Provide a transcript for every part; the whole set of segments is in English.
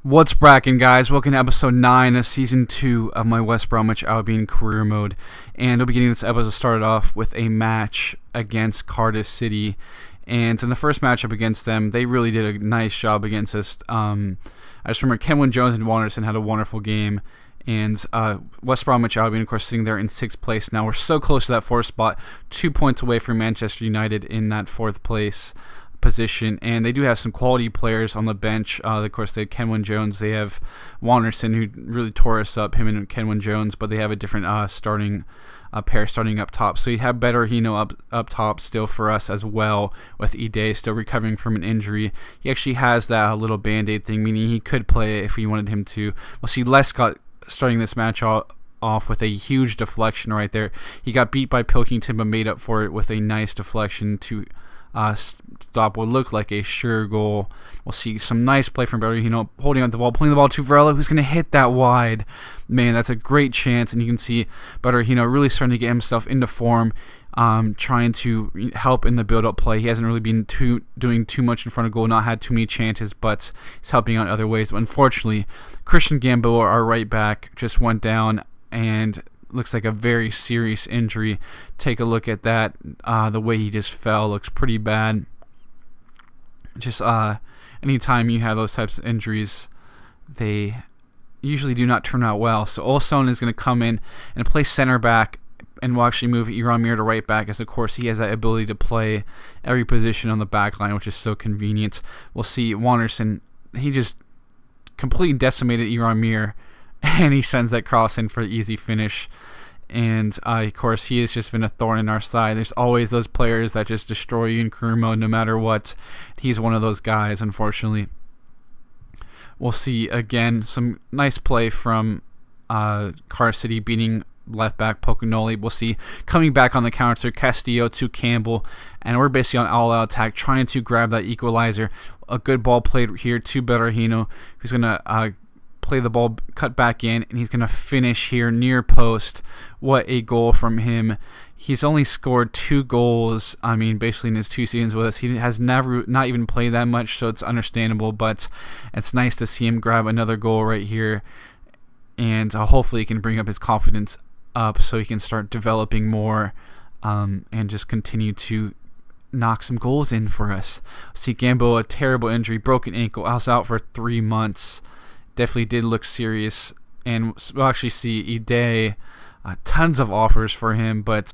What's brackin', guys? Welcome to episode 9 of season 2 of my West Bromwich Albion career mode. And we'll be getting this episode started off with a match against Cardiff City. And in the first matchup against them, they really did a nice job against us. I just remember Kenwin Jones and Wanderson had a wonderful game. And West Bromwich Albion, of course, sitting there in 6th place now. We're so close to that 4th spot, 2 points away from Manchester United in that 4th place position, and they do have some quality players on the bench. Of course, they have Kenwin Jones, they have Wanderson, who really tore us up, him and Kenwin Jones, but they have a different starting pair starting up top. So you have Betterhino up top still for us as well, with Ide still recovering from an injury. He actually has that little band-aid thing, meaning he could play if we wanted him to. We'll see Lescott starting this match off with a huge deflection right there. He got beat by Pilkington, but made up for it with a nice deflection to stop what looked like a sure goal. We'll see some nice play from Bertolino, holding on the ball, pulling the ball to Varela, who's going to hit that wide. Man, that's a great chance, and you can see Bertolino really starting to get himself into form, trying to help in the build-up play. He hasn't really been doing too much in front of goal, not had too many chances, but he's helping out other ways. But unfortunately, Christian Gamboa, our right back, just went down, and looks like a very serious injury. Take a look at that. The way he just fell looks pretty bad. Just anytime you have those types of injuries, they usually do not turn out well. So Olson is going to come in and play center back, and will actually move Iramir to right back, as of course he has that ability to play every position on the back line, which is so convenient. We'll see Wanderson, he just completely decimated Iramir, and he sends that cross in for the easy finish. And of course, he has just been a thorn in our side. There's always those players that just destroy you in career mode no matter what. He's one of those guys, unfortunately. We'll see again some nice play from Cardiff City beating left back Pocanoli. We'll see coming back on the counter, Castillo to Campbell, and we're basically on all-out attack, trying to grab that equalizer. A good ball played here to Bertolino, who's going to play the ball, cut back in, and he's going to finish here near post. What a goal from him. He's only scored 2 goals, I mean, basically in his 2 seasons with us. He has not even played that much, so it's understandable, but it's nice to see him grab another goal right here, and hopefully he can bring up his confidence up so he can start developing more, and just continue to knock some goals in for us. See Gamboa, a terrible injury, broken ankle, I was out for 3 months. Definitely did look serious, and we'll actually see Ide, tons of offers for him. But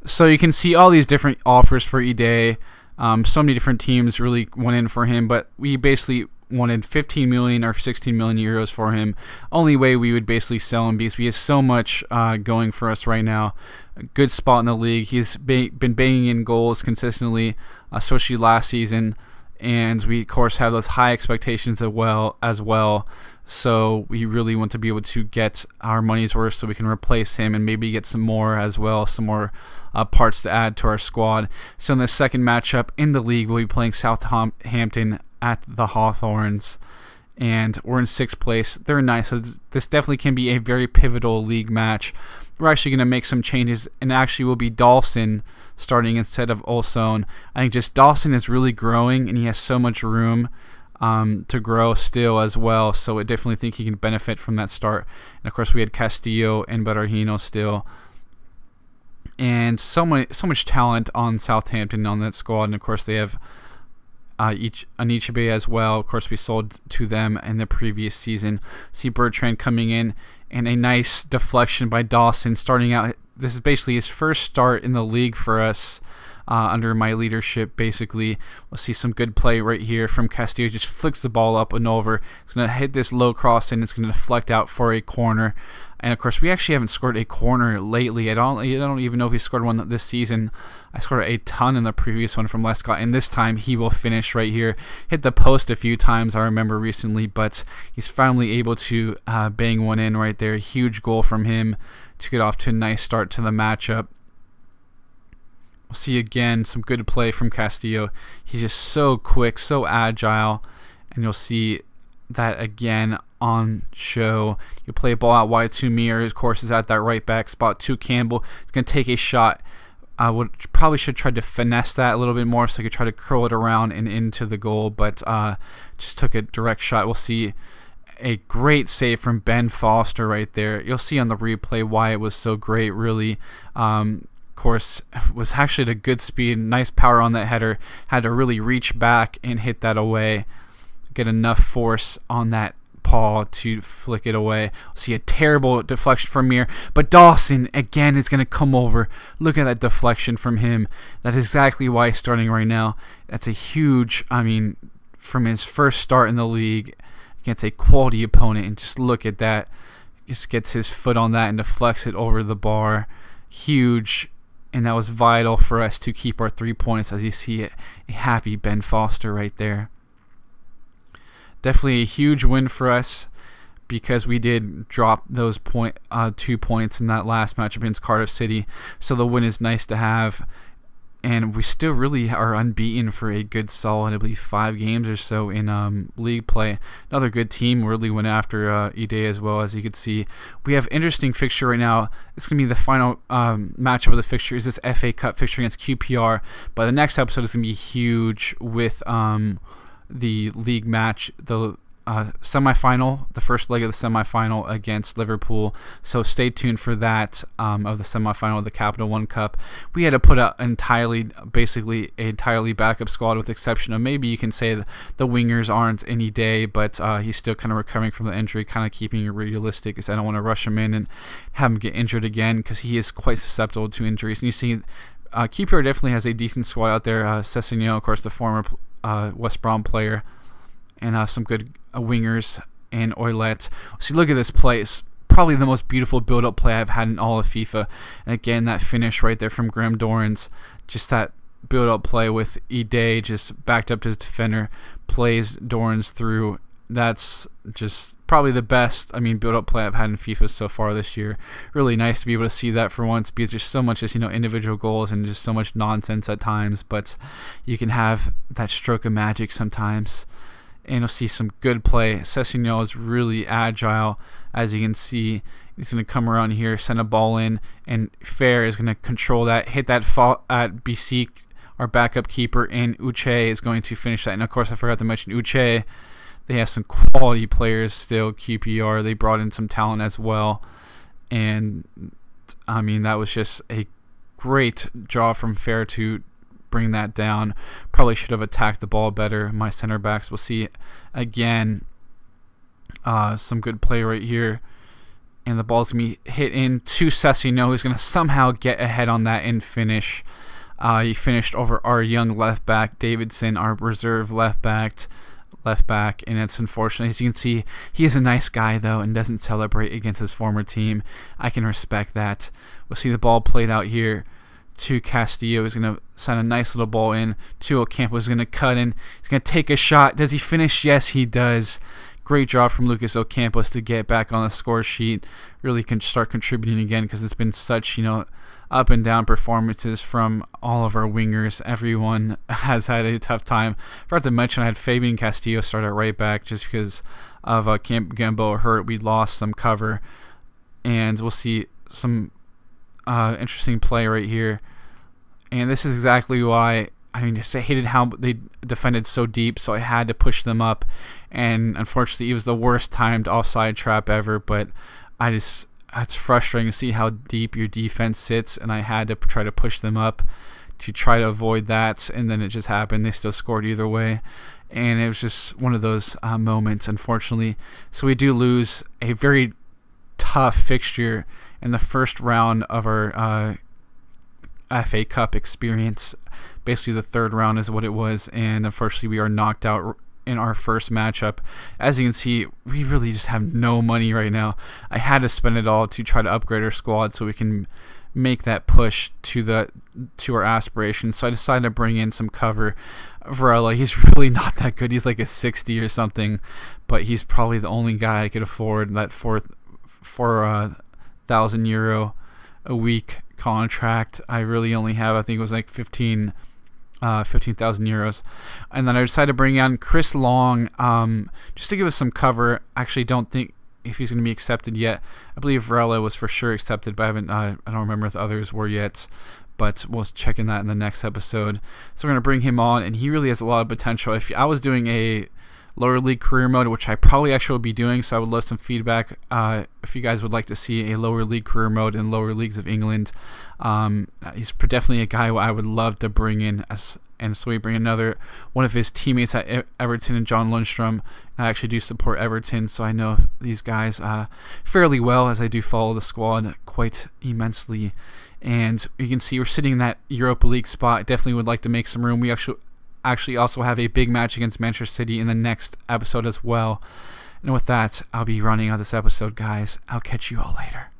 so you can see all these different offers for Ide. So many different teams really went in for him, but we basically wanted 15 million or 16 million euros for him. Only way we would basically sell him, because we have so much going for us right now. A good spot in the league. He's been banging in goals consistently, especially last season. And we, of course, have those high expectations as well. So we really want to be able to get our money's worth so we can replace him and maybe get some more as well, some more parts to add to our squad. So in the second matchup in the league, we'll be playing Southampton at the Hawthorns. And we're in 6th place. They're nice. So this definitely can be a very pivotal league match. We're actually going to make some changes, and actually will be Dawson starting instead of Olson. I think just Dawson is really growing, and he has so much room to grow still as well. So I definitely think he can benefit from that start. And of course, we had Castillo and Bertolino still, and so much talent on Southampton on that squad. And of course, they have Anichebe as well. Of course, we sold to them in the previous season. See Bertrand coming in, and a nice deflection by Dawson starting out. This is basically his first start in the league for us under my leadership, basically. We'll see some good play right here from Castillo. Just flicks the ball up and over. It's going to hit this low cross, and it's going to deflect out for a corner. And of course, we actually haven't scored a corner lately. I don't even know if he scored one this season. I scored a ton in the previous one from Lescott, and this time he will finish right here. Hit the post a few times, I remember recently, but he's finally able to bang one in right there. Huge goal from him to get off to a nice start to the matchup. We'll see again some good play from Castillo. He's just so quick, so agile, and you'll see that again on show. You play a ball out wide to Mir, of course, is at that right back spot to Campbell. He's going to take a shot. I probably should try to finesse that a little bit more so I could try to curl it around and into the goal, but just took a direct shot. We'll see a great save from Ben Foster right there. You'll see on the replay why it was so great, really. Of course, was actually at a good speed, nice power on that header. Had to really reach back and hit that away, get enough force on that paw to flick it away. See a terrible deflection from Mir, but Dawson again is going to come over. Look at that deflection from him. That is exactly why he's starting right now. That's a huge, I mean, from his first start in the league against a quality opponent, and just look at that. Just gets his foot on that and deflects it over the bar. Huge, and that was vital for us to keep our 3 points, as you see it. A happy Ben Foster right there. Definitely a huge win for us, because we did drop those 2 points in that last match against Cardiff City. So the win is nice to have. And we still really are unbeaten for a good solid, I believe, 5 games or so in league play. Another good team really went after Ide as well, as you can see. We have interesting fixture right now. It's going to be the final matchup of the fixture is this FA Cup fixture against QPR. But the next episode is going to be huge with the league match, the semifinal, the first leg of the semifinal against Liverpool. So stay tuned for that of the semifinal of the Capital One Cup. We had to put out basically entirely backup squad, with the exception of maybe you can say the wingers aren't any day, but he's still kind of recovering from the injury, kind of keeping it realistic, because I don't want to rush him in and have him get injured again, because he is quite susceptible to injuries. And you see QPR definitely has a decent squad out there. Sessegnon, of course, the former West Brom player, and some good wingers, and Oilet. So look at this play. It's probably the most beautiful build-up play I've had in all of FIFA. And again, that finish right there from Graham Dorrans, just that build-up play with Ide just backed up to his defender, plays Dorrans through. That's just probably the best, build-up play I've had in FIFA so far this year. Really nice to be able to see that for once, because there's so much just, individual goals and just so much nonsense at times, but you can have that stroke of magic sometimes. And you'll see some good play. Sessegnon is really agile, as you can see. He's going to come around here, send a ball in, and Fair is going to control that, hit that fall at Bisik, our backup keeper, and Uche is going to finish that. And of course, I forgot to mention Uche. They have some quality players still, QPR. They brought in some talent as well. And, that was just a great job from Fair to bring that down. Probably should have attacked the ball better. My center backs, we'll see again. Some good play right here, and the ball's gonna be hit in to Sessegnon, who's gonna somehow get ahead on that and finish. He finished over our young left back Davidson, our reserve left back, and it's unfortunate. As you can see, he is a nice guy though, and doesn't celebrate against his former team. I can respect that. We'll see the ball played out here to Castillo. Is going to send a nice little ball in to Ocampo. Is going to cut in. He's going to take a shot. Does he finish? Yes, he does. Great job from Lucas Ocampos to get back on the score sheet. Really can start contributing again, because it's been such, up and down performances from all of our wingers. Everyone has had a tough time. I forgot to mention I had Fabian Castillo start at right back just because of Gamboa hurt. We lost some cover, and we'll see some interesting play right here. And this is exactly why I hated how they defended so deep, so I had to push them up. And unfortunately, it was the worst timed offside trap ever. But it's frustrating to see how deep your defense sits, and I had to try to push them up to try to avoid that. And then it just happened. They still scored either way, and it was just one of those moments, unfortunately. So we do lose a very tough fixture in the first round of our FA Cup experience. Basically the third round is what it was, and unfortunately we are knocked out in our first matchup. As you can see, we really just have no money right now. I had to spend it all to try to upgrade our squad so we can make that push to our aspirations. So I decided to bring in some cover. Varela, he's really not that good. He's like a 60 or something, but he's probably the only guy I could afford that €4,000 a week contract. I really only have, I think it was like 15,000 euros. And then I decided to bring on Chris Long just to give us some cover. Actually, don't think if he's going to be accepted yet. I believe Varela was for sure accepted, but I don't remember if the others were yet. But we'll check in that in the next episode. So we're going to bring him on, and he really has a lot of potential. If I was doing a lower league career mode, which I probably actually will be doing. So I would love some feedback if you guys would like to see a lower league career mode in lower leagues of England. He's definitely a guy I would love to bring in, and so we bring another one of his teammates at Everton, and John Lundstrom. I actually do support Everton, so I know these guys fairly well, as I do follow the squad quite immensely. And you can see we're sitting in that Europa League spot. Definitely would like to make some room. We actually also have a big match against Manchester City in the next episode as well. And with that, I'll be running out this episode, guys. I'll catch you all later.